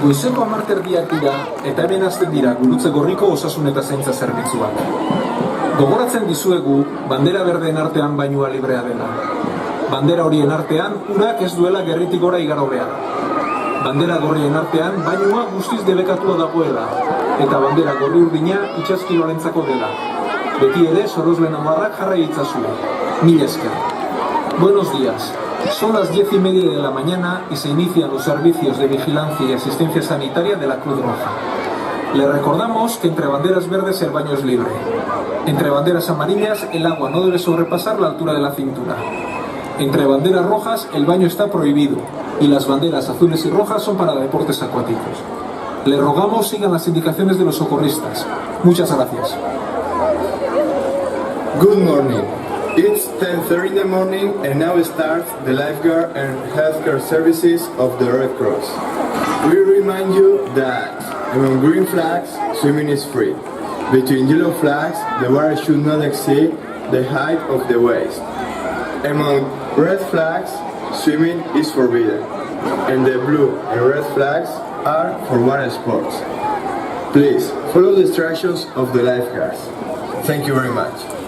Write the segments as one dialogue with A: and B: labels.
A: Goizeko 10:00 dira eta hemen hasten dira Gurutze Gorriko osasun eta zaintza zerbitzuak. Gogoratzen dizuegu bandera berdeen artean bainua librea dela. Bandera horien artean urak ez duela gerritik gora igaro behar. Bandera gorrien artean bainua guztiz debekatua dagoela eta bandera gorri urdina itsaskirolentzako dela. Beti ere sorosle namarrak jarrai itzazue. Mil esker. Buenos días. Son las 10:30 de la mañana y se inician los servicios de vigilancia y asistencia sanitaria de la Cruz Roja. Le recordamos que entre banderas verdes el baño es libre. Entre banderas amarillas el agua no debe sobrepasar la altura de la cintura. Entre banderas rojas el baño está prohibido y las banderas azules y rojas son para deportes acuáticos. Le rogamos sigan las indicaciones de los socorristas. Muchas gracias.
B: Good morning. It's 10:30 in the morning and now starts the lifeguard and healthcare services of the Red Cross. We remind you that among green flags, swimming is free. Between yellow flags, the water should not exceed the height of the waist. Among red flags, swimming is forbidden. And the blue and red flags are for water sports. Please follow the instructions of the lifeguards. Thank you very much.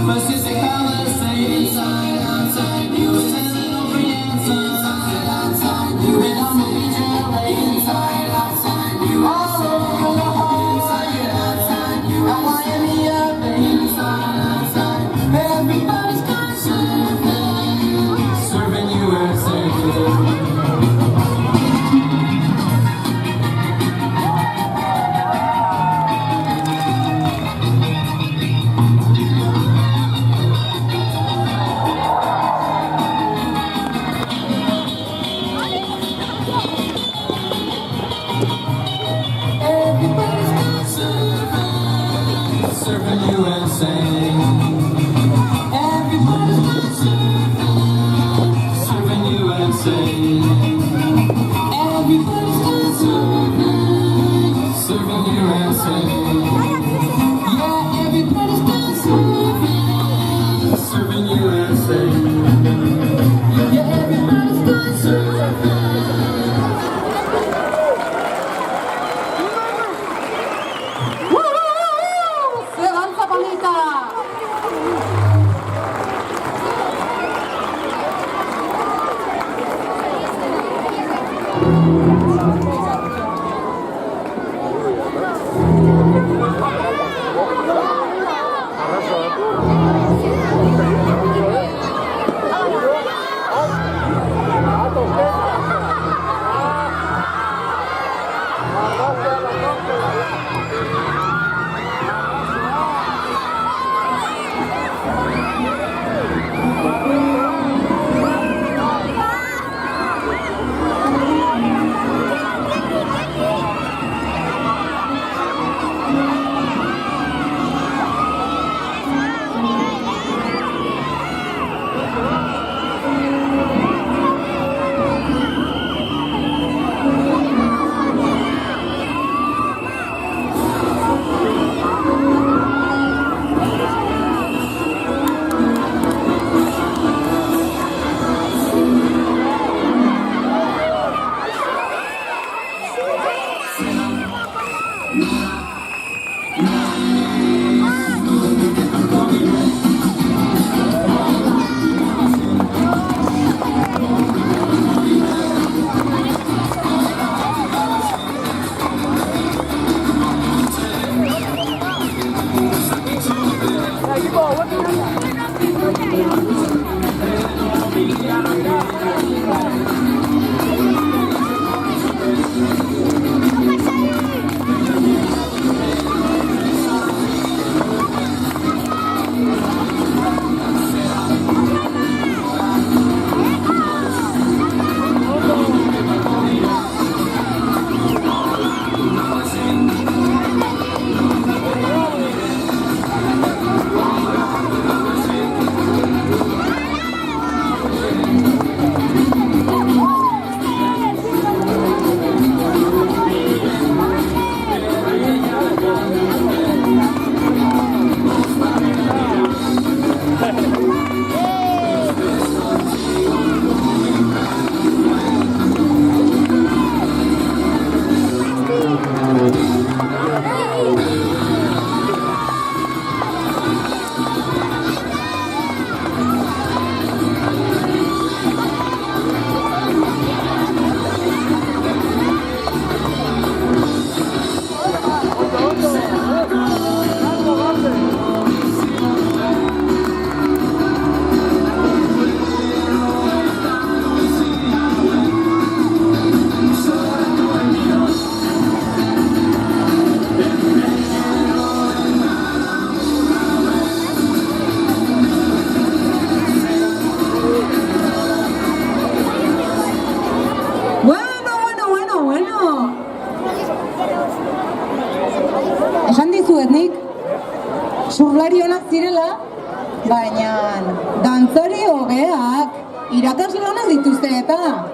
C: But she's a color, say inside, outside, you was telling over the inside. Aita! Esan dizuet nik, surlari onak zirela, baina dantzari hogeak irakasle onak dituzte eta.